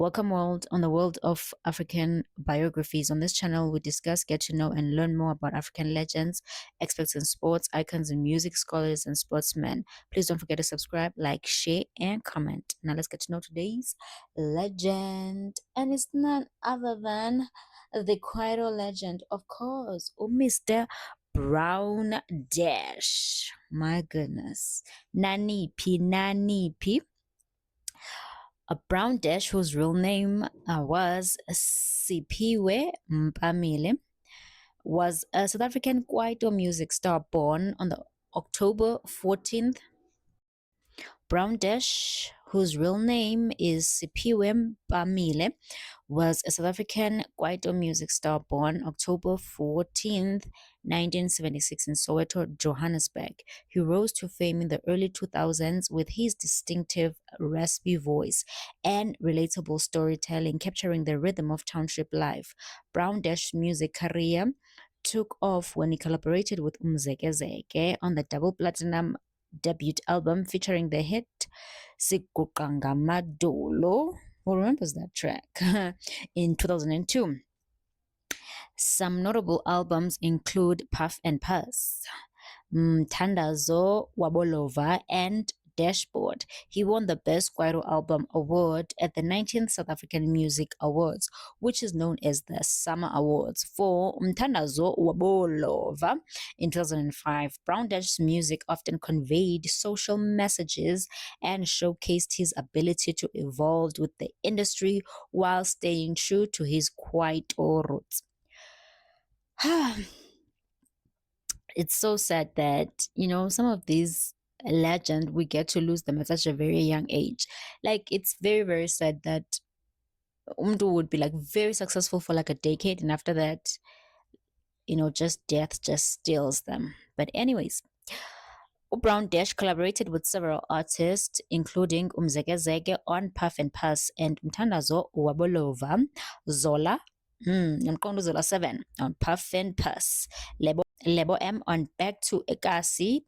Welcome world on the world of African biographies. On this channel, we discuss, get to know, and learn more about African legends, experts in sports, icons in music, scholars, and sportsmen. Please don't forget to subscribe, like, share, and comment. Now let's get to know today's legend. And it's none other than the Kwaito legend, of course, Mr. Brown Dash. My goodness. Nani P. A Brown Dash, whose real name was Sipiwe Mpamile, was a South African Kwaito music star born on the October 14th. Brown Dash, whose real name is Sipiwe Mpamile, was a South African Kwaito music star born October 14th, 1976 in Soweto, Johannesburg. He rose to fame in the early 2000s with his distinctive raspy voice and relatable storytelling, capturing the rhythm of township life. Brown Dash's music career took off when he collaborated with Umzekezeke on the double platinum debut album featuring the hit Siguqa Madolo. Who remembers that track? In 2002. Some notable albums include Puff and Puss, Tandazo Wabolova, and Dashboard. He won the Best Kwaito Album Award at the 19th South African Music Awards, which is known as the Summer Awards, for Mtandazo Wabolova in 2005. Brown Dash's music often conveyed social messages and showcased his ability to evolve with the industry while staying true to his Kwaito roots. It's so sad that, some of these legend we get to lose them at such a very young age. Like, it's very, very sad that Umdu would be like very successful for like a decade, and after that, just death just steals them. But anyways, Brown Dash collaborated with several artists, including Umzekezeke on Puff and Puss and Mtandazo Wabolova, Zola, Nomqondo Zola 7 on Puff and Puss, Lebo M on Back to Ekasi,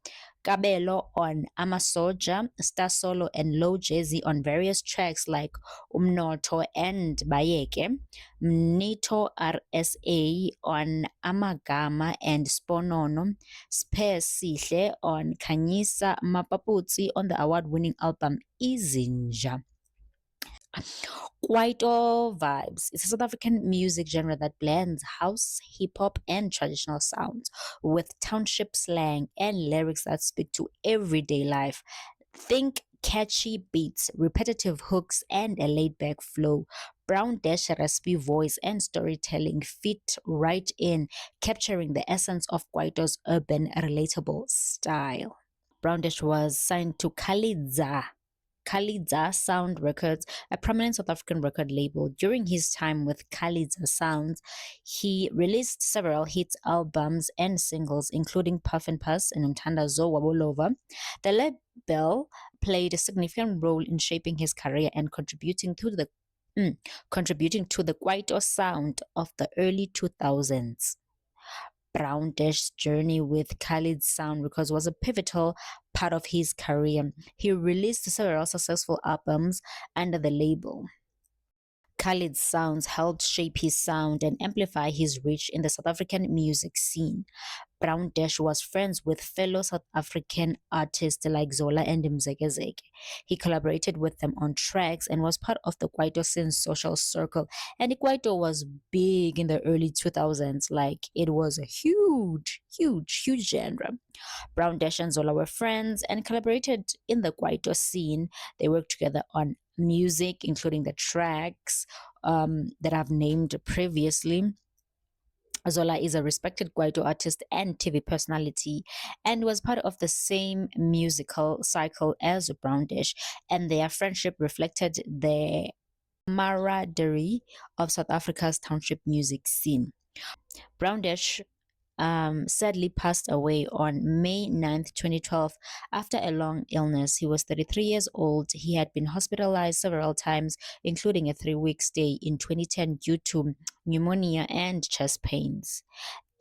Kabelo on Amasoja, Star Solo and Low Jay-Z on various tracks like Umnoto and Bayeke, Mnito RSA on Amagama and Sponono, Spare Sihle on Kanyisa, Mapaputsi on the award-winning album Izinja. Kwaito vibes. It's a South African music genre that blends house, hip hop, and traditional sounds with township slang and lyrics that speak to everyday life. Think catchy beats, repetitive hooks, and a laid back flow. Brown Dash raspy voice and storytelling fit right in, capturing the essence of Kwaito's urban, relatable style. Brown Dash was signed to Khalidza Sound Records, a prominent South African record label. During his time with Khalidza Sounds, he released several hit albums and singles, including Puff and Puss and Umtandazo Wabolova. The label played a significant role in shaping his career and contributing to the Kwaito sound of the early 2000s. Brown Dash's journey with Khalid Sound Records was a pivotal part of his career. He released several successful albums under the label. Khalid's sounds helped shape his sound and amplify his reach in the South African music scene. Brown Dash was friends with fellow South African artists like Zola and Mzekezeke. He collaborated with them on tracks and was part of the Kwaito scene's social circle. And Kwaito was big in the early 2000s. Like, it was a huge, huge, huge genre. Brown Dash and Zola were friends and collaborated in the Kwaito scene. They worked together on music, including the tracks that I've named previously. Zola is a respected Kwaito artist and TV personality and was part of the same musical cycle as Brown Dash, and their friendship reflected the camaraderie of South Africa's township music scene. Brown Dash sadly passed away on May 9th, 2012, after a long illness. He was 33 years old. He had been hospitalized several times, including a 3-week stay in 2010 due to pneumonia and chest pains.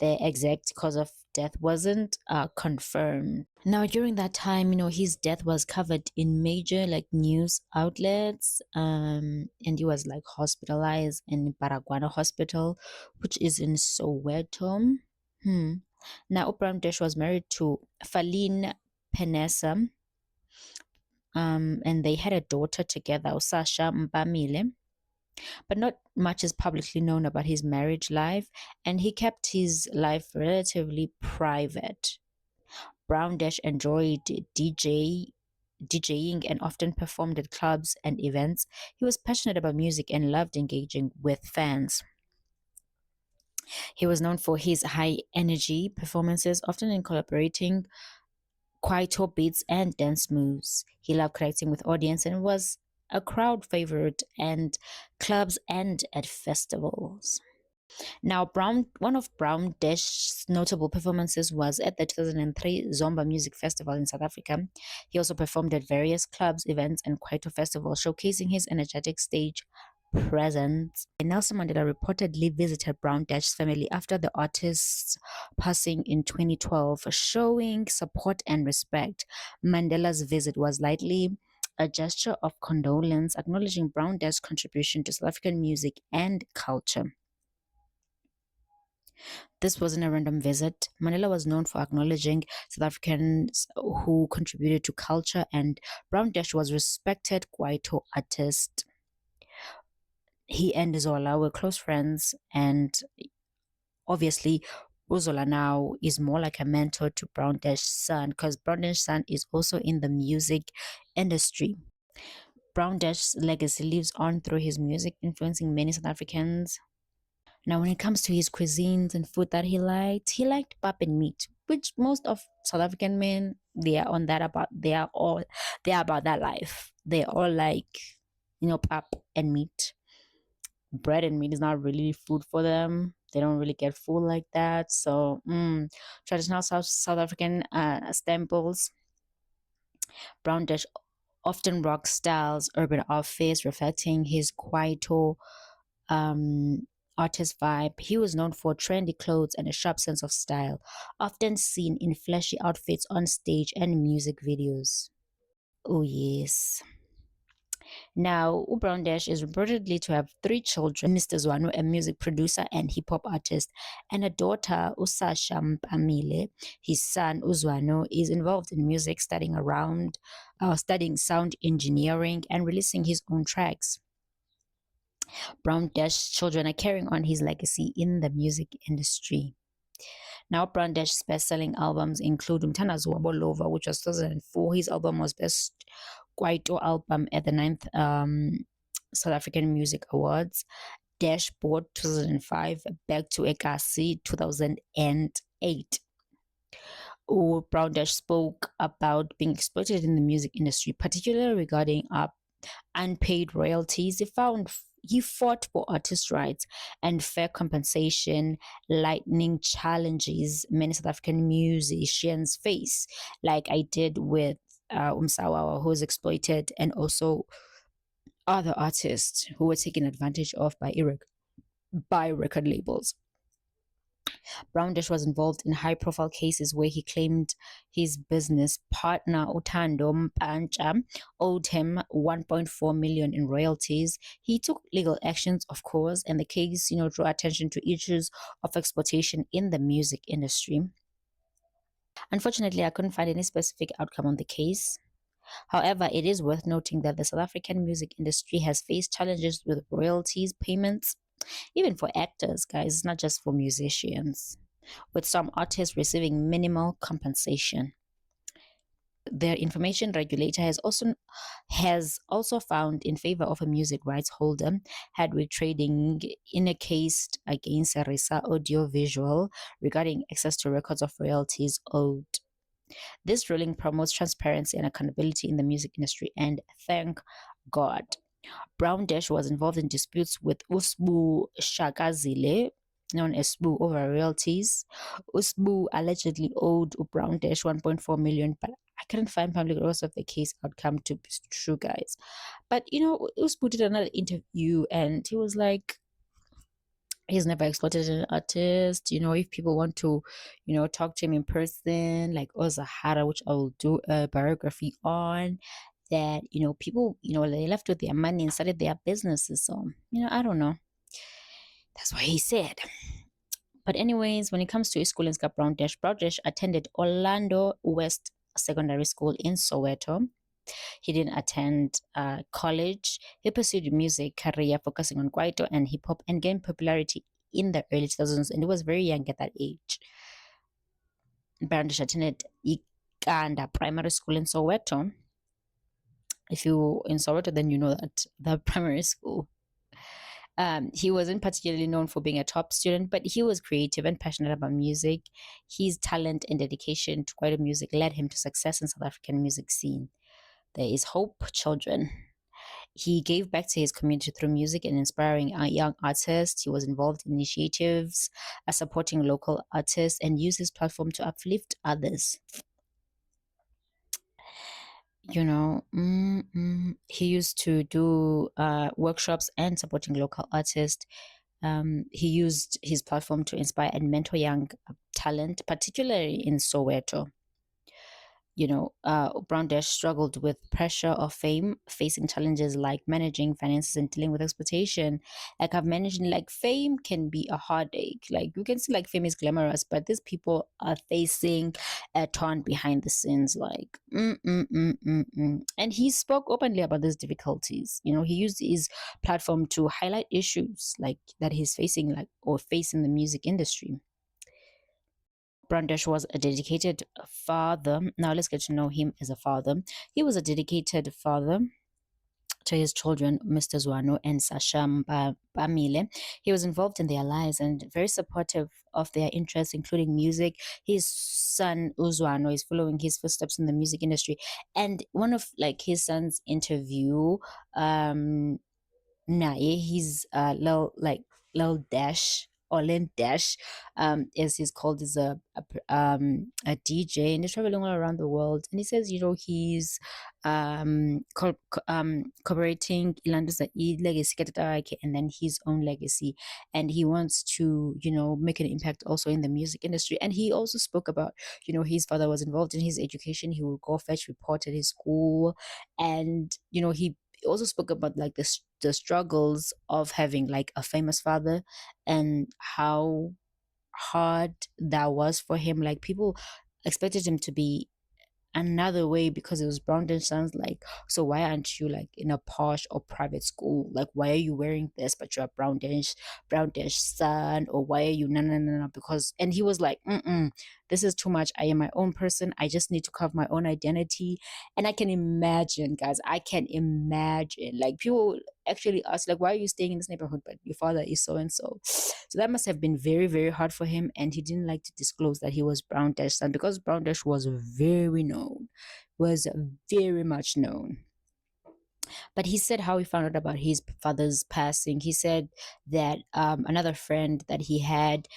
the exact cause of death wasn't confirmed. Now, during that time, his death was covered in major like news outlets, and he was like hospitalized in Paraguay Hospital, which is in Soweto. Hmm. Now, Ubram Desh was married to Faline Penesa, and they had a daughter together, Sasha Mbamile, but not much is publicly known about his marriage life, and he kept his life relatively private. Brown Dash enjoyed DJing and often performed at clubs and events. He was passionate about music and loved engaging with fans. He was known for his high energy performances, often incorporating Kwaito beats and dance moves. He loved connecting with audience and was a crowd favorite and clubs and at festivals. Now, one of Brown Dash's notable performances was at the 2003 Zomba Music Festival in South Africa. He also performed at various clubs, events, and Kwaito festivals, showcasing his energetic stage presence. Nelson Mandela reportedly visited Brown Dash's family after the artist's passing in 2012, showing support and respect. Mandela's visit was likely a gesture of condolence, acknowledging Brown Dash's contribution to South African music and culture. This wasn't a random visit. Mandela was known for acknowledging South Africans who contributed to culture, and Brown Dash was respected Kwaito artist. He and Zola were close friends, and obviously Uzola now is more like a mentor to Brown Dash's son, because Brown Dash's son is also in the music industry. Brown Dash's legacy lives on through his music, influencing many South Africans. Now, when it comes to his cuisines and food that he liked pap and meat, which most of South African men they are on that about. They are about that life. They all like, pap and meat. Bread and meat is not really food for them. They don't really get food like that. So, traditional South African staples. Brown Dash often rock styles, urban outfits, reflecting his Kwaito artist vibe. He was known for trendy clothes and a sharp sense of style, often seen in flashy outfits on stage and music videos. Oh, yes. Now, Ubrown Dash is reportedly to have three children: Mr. Zwano, a music producer and hip hop artist, and a daughter, Usasha Mpamile. His son, Uzwano, is involved in music, studying sound engineering and releasing his own tracks. Brown Dash's children are carrying on his legacy in the music industry. Now, Brown Dash's best-selling albums include Umthandazo Wabolova, which was 2004. His album was Best Kwaito Album at the ninth South African Music Awards. Dashboard 2005, Back to Ekasi 2008. Brown Dash spoke about being exploited in the music industry, particularly regarding unpaid royalties. He fought for artist rights and fair compensation, lightning challenges many South African musicians face, like I did with Umsawawa, who was exploited, and also other artists who were taken advantage of by record labels. Brown Dash was involved in high profile cases where he claimed his business partner Utando Mpancha owed him 1.4 million in royalties. He took legal actions, of course, and the case, drew attention to issues of exploitation in the music industry. Unfortunately, I couldn't find any specific outcome on the case. However, it is worth noting that the South African music industry has faced challenges with royalties payments, even for actors, guys, it's not just for musicians, with some artists receiving minimal compensation. Their information regulator has also found in favor of a music rights holder, Hardwick Trading, in a case against Arisa Audiovisual regarding access to records of royalties owed. This ruling promotes transparency and accountability in the music industry, and thank God. Brown Dash was involved in disputes with Usbu Shakazile, known as Sbu, over royalties. Usbu allegedly owed Brown Dash 1.4 million, but I couldn't find public records of the case outcome to be true, guys. But Usbu did another interview and he was like, He's never exploited an artist. If people want to, talk to him in person, like Ozahara, which I will do a biography on, that, people, they left with their money and started their businesses. So, I don't know. That's what he said. But anyways, when it comes to his school in Brown Dash attended Orlando West Secondary School in Soweto. He didn't attend college. He pursued music career, focusing on kwaito and hip hop, and gained popularity in the early 2000s. And he was very young at that age. Brandish attended Ikanda Primary School in Soweto. If you in Soweto, then you know that the primary school. He wasn't particularly known for being a top student, but he was creative and passionate about music. His talent and dedication to kwaito music led him to success in South African music scene. There is hope, children. He gave back to his community through music and inspiring young artists. He was involved in initiatives, supporting local artists, and used his platform to uplift others. He used to do workshops and supporting local artists. He used his platform to inspire and mentor young talent, particularly in Soweto. Brown Dash struggled with pressure of fame, facing challenges like managing finances and dealing with exploitation. Like I've mentioned, like fame can be a heartache. Like you can see, like fame is glamorous, but these people are facing a ton behind the scenes. Like, and he spoke openly about these difficulties. He used his platform to highlight issues like that he's facing, like or face in the music industry. Brown Dash was a dedicated father. Now let's get to know him as a father. He was a dedicated father to his children, Mr. Zwano and Sasha Bamile. He was involved in their lives and very supportive of their interests, including music. His son Uzwano is following his footsteps in the music industry. And one of like his son's interview, he's Lil Dash or Lin Dash, as he's called, is a DJ, and he's traveling all around the world. And he says, he's cooperating Ilanduza legacy and then his own legacy, and he wants to make an impact also in the music industry. And he also spoke about his father was involved in his education. He would go fetch report at his school, and he also spoke about like the struggles of having like a famous father and how hard that was for him. Like people expected him to be another way because it was Brown Dash Sons. Like, so why aren't you like in a posh or private school? Like, why are you wearing this but you're a Brown Dash son? Or why are you no, because, and he was like, this is too much. I am my own person. I just need to carve my own identity. And I can imagine, guys, I can imagine like people actually ask like, why are you staying in this neighborhood but your father is so and so. So that must have been very, very hard for him. And he didn't like to disclose that he was Brown Dash son because Brown Dash was very known, was very much known. But he said how he found out about his father's passing. He said that another friend that he had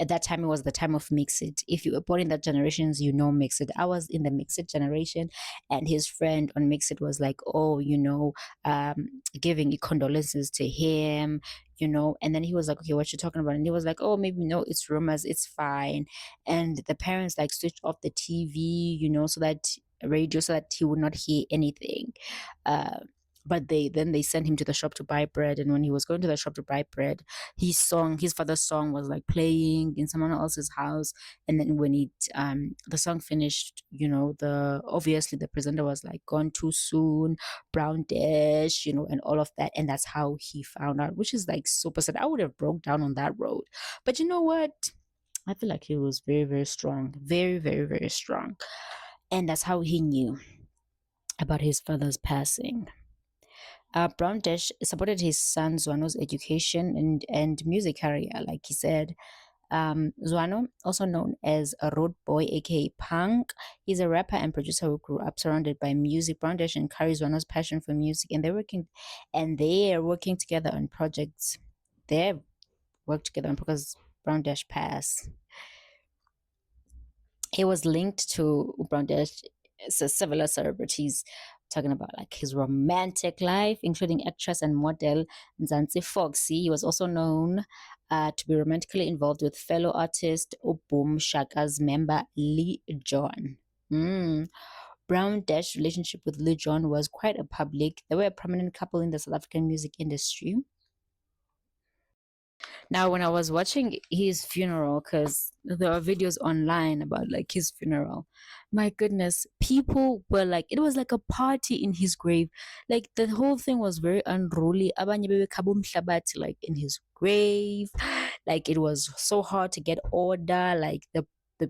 at that time, it was the time of Mixit. If you were born in that generations, Mixit. I was in the Mixit generation, and his friend on Mixit was like, oh, giving condolences to him, and then he was like, okay, what you talking about? And he was like, oh, maybe no, it's rumors, it's fine. And the parents like switched off the TV, so that radio, so that he would not hear anything. But they sent him to the shop to buy bread, and when he was going to the shop to buy bread, his father's song was like playing in someone else's house. And then when the song finished, obviously the presenter was like, gone too soon, Brown Dash, and all of that. And that's how he found out, which is like super sad. I would have broke down on that road. But you know what, I feel like he was very, very strong, very, very, very strong. And that's how he knew about his father's passing. Brown Dash supported his son Zwano's education and music career. Like he said, Zwano, also known as a road boy, aka Punk, he's a rapper and producer who grew up surrounded by music. Brown Dash encouraged Zwano's passion for music, and they are working together on projects. They worked together on because Brown Dash passed. He was linked to Brown Dash several celebrities, talking about like his romantic life, including actress and model Nzansi Foxy. He was also known to be romantically involved with fellow artist Boom Shaka's member Lee John. Mm. Brown Dash's relationship with Lee John was quite a public. They were a prominent couple in the South African music industry. Now, when I was watching his funeral, because there are videos online about like his funeral, my goodness, people were like, it was like a party in his grave. Like the whole thing was very unruly. Abanye bebekhabe umhlabathi, like in his grave. Like it was so hard to get order. Like the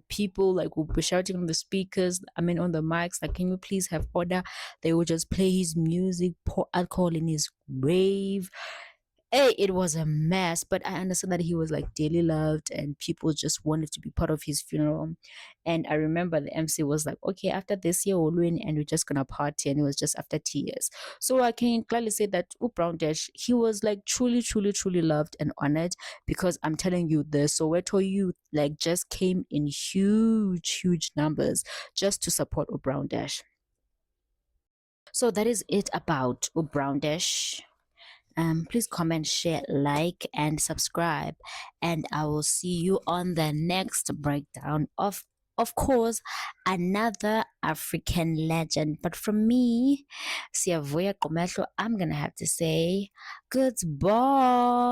people like would be shouting on the speakers, I mean on the mics, like, can you please have order? They would just play his music, pour alcohol in his grave. Hey, it was a mess, but I understand that he was like dearly loved and people just wanted to be part of his funeral. And I remember the MC was like, okay, after this year we'll win and we're just gonna party. And it was just after 2 years. So I can clearly say that Brown Dash, he was like truly, truly, truly loved and honored, because I'm telling you, the Soweto youth like just came in huge, huge numbers just to support Brown Dash. So that is it about Brown Dash. Please comment, share, like, and subscribe. And I will see you on the next breakdown of course, another African legend. But from me, Siavuya Komehlo, I'm gonna have to say goodbye.